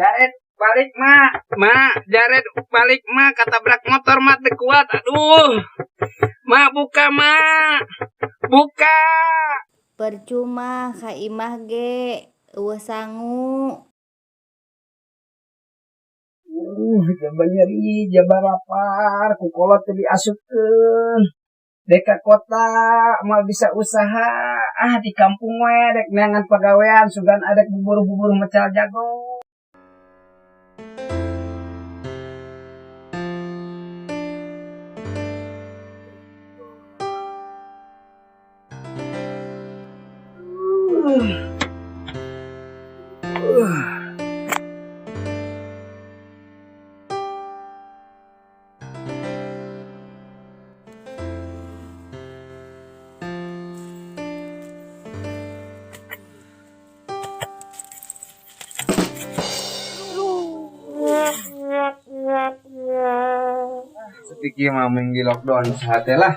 Jared balik Jared balik katabrak motor teu kuat. Aduh. Buka buka. Percuma ka imah ge eueuh sangu. Jaba nyeri, jaba lapar, kukolot teu diasupkeun. Deka kota mau bisa usaha, di kampung we dek neangan pagawean sugan adek bubur-bubur mecal jago. Sepikir mah di lockdown sehate lah.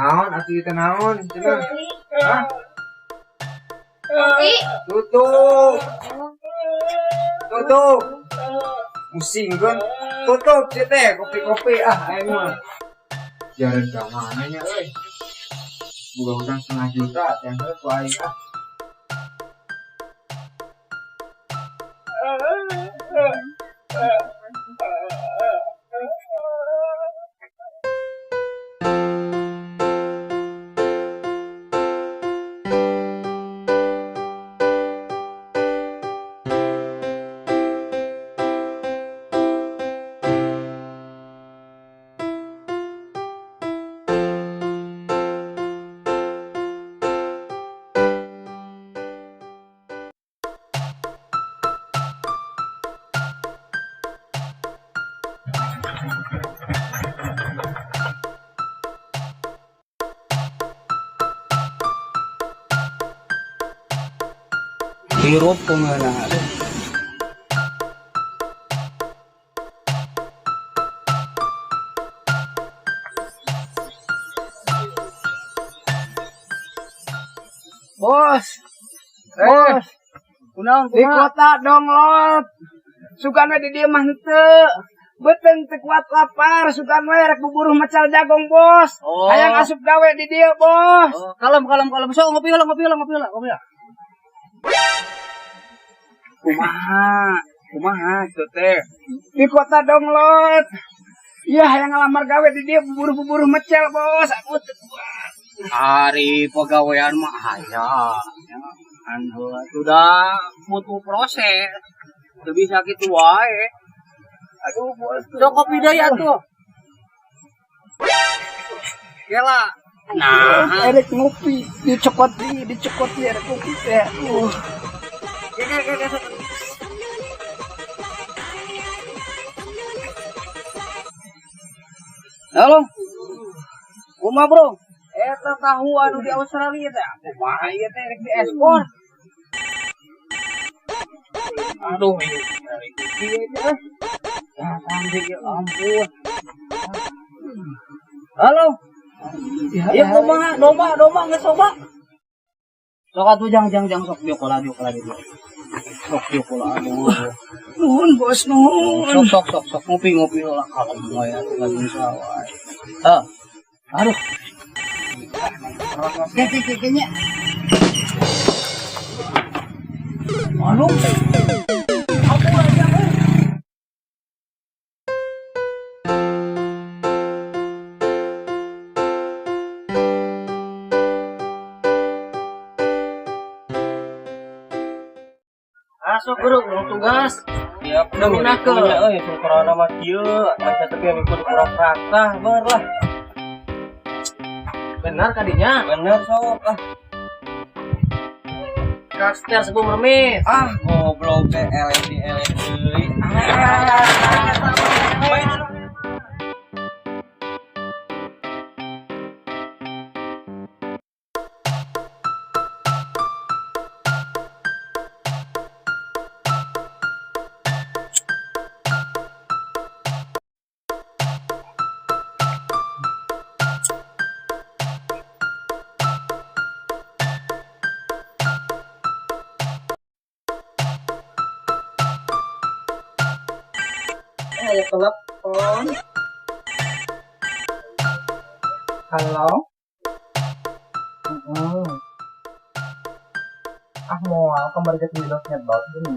Naon atuh teh naon cenah? Hah? Kopi. Tutup. Pusing kan? Tutup sih teh kopi aing mah. Jalan ka mana nya euy? Bukan utang 1,5 juta yang ku aing ah. Hirup pengeunah. Bos. Kunaon di kota dong lot. Sugan we di dieu mah henteu. Beuteung teu kuat lapar, sugan we rek buburu mecal jagong, Bos. Hayang asup gawe di dieu, Bos. Kalem. Sok ngopi heula. Kumaha itu teh? Di kota dong lot. Iya hayang ngelamar gawe di dieu buburu mecel, Bos. Aku teu kuat. Hari pegawaian mah aya. Sudah butuh proses. Teu bisa kitu wae. Aduh, Bos. Sok kopi deui atuh. Gela. Nah, erek ngopi dicokot erek kopi teh. Halo. Kumaha, Bro? Eta tahu anu di Australia teh. Kumaha ieu teh rek diekspor? Aduh, ieu teh. Ya sampai ya ampun. Halo. Ya kumaha? Domba geus coba. Sok atuh jang sok diokola dulu. Sok diokola aduh. Nuhun, Bos, nuhun. Sok ngopi lah kalau mau ya enggak bisa wae. Aduh. Kayaknya. Aduh. Aku aja Masuk bro, tugas. Ya, udah minakeun euy, syukurana mah kieu, maca teh yang ikut kurang prakah, ber lah. Benar kadinya? Benar sok ah. Kaster sebelum remis. Goblok teh LSD euy. aya telepon. Halo. Moal kembali ke nyedot gini.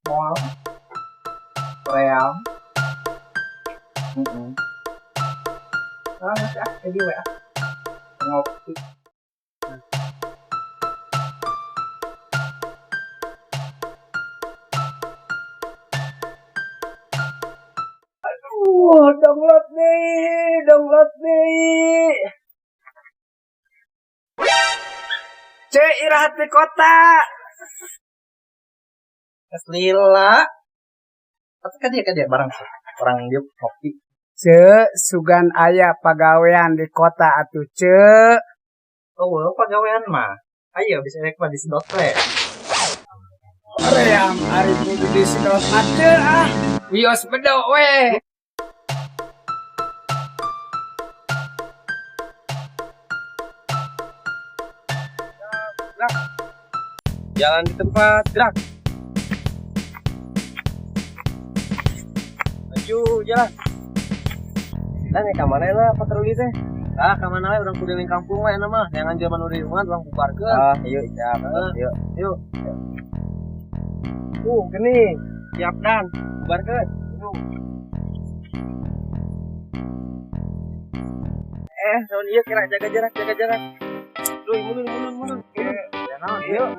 Moal. Real. Masih jadi WA. Ngopi. Download nih. Irahat di kota. Lila. Tapi kan dia barang sih. Orang dia kopi. Sugan aya pagawean di kota atuh Oh, pagawean mah. Ayo bisa rek mah disedot we. Ream ari kudu disedot atuh wios bedo we. Jalan di tempat, gerak. Maju, jalan. Dan ke mana lah patroli teh? Kemana we urang kudu ning kampung we mah. Jangan zaman udah rumah urang bubarkeun. Ieu siap. Yuk. Gini. Siap dan bubarkeun. Tahun ieu kira jaga jarak. Mundur. Yuk.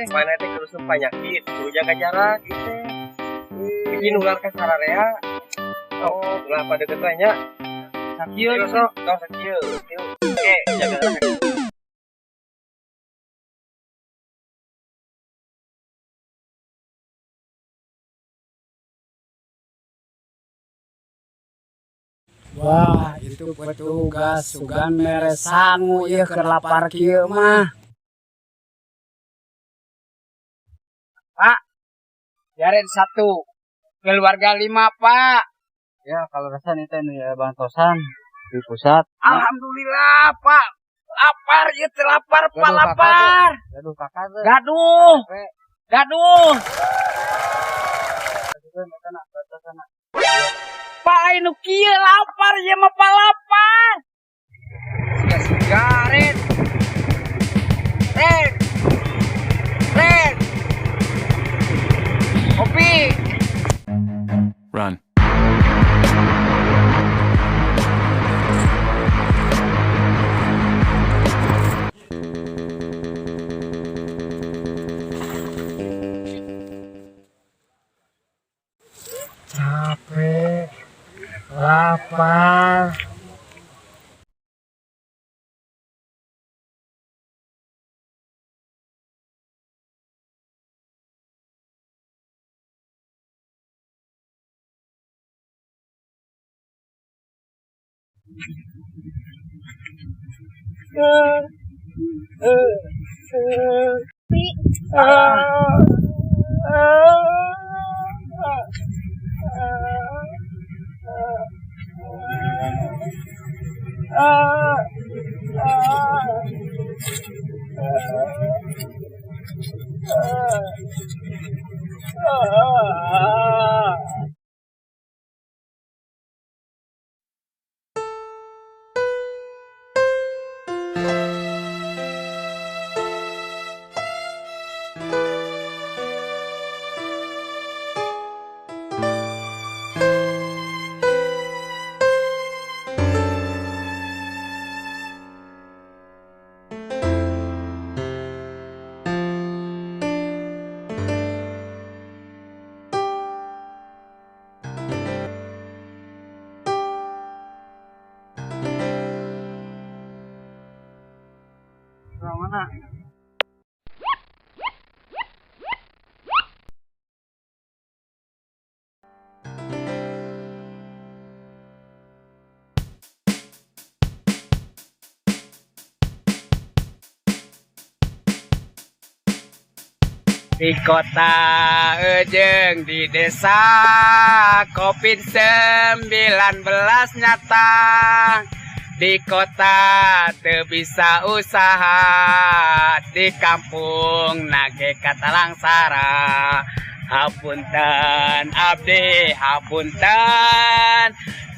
Mana teh kudu penyakit, kudu jaga jarak gitu. Iki nular ka sararea. Oh, kenapa deket we nya? Sakieu sok, sakieu. Oke, jaga jarak. Wah, itu petugas sugan mere sangu ieu keur lapar kieu mah. Pak, jaren 1. Keluarga 5, Pak. Ya, kalau rasan itu ya bantosan di pusat. Alhamdulillah, Pak. Lapar ieu teh lapar, Pak, lapar. Gaduh kakak teh. Gaduh. Pak, anu kieu lapar ieu mah Pak lapar. Sigaret. Red. Kopi. Run. Capek, lapar. Mana? Di kota jeung di desa COVID-19 nyata. Di kota teu bisa usaha, di kampung nage kata langsara. Hapunten abdi hapunten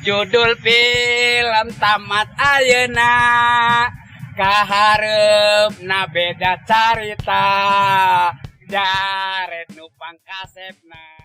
judul film tamat ayeuna kahareupna beda carita jaret nu pangkasepna.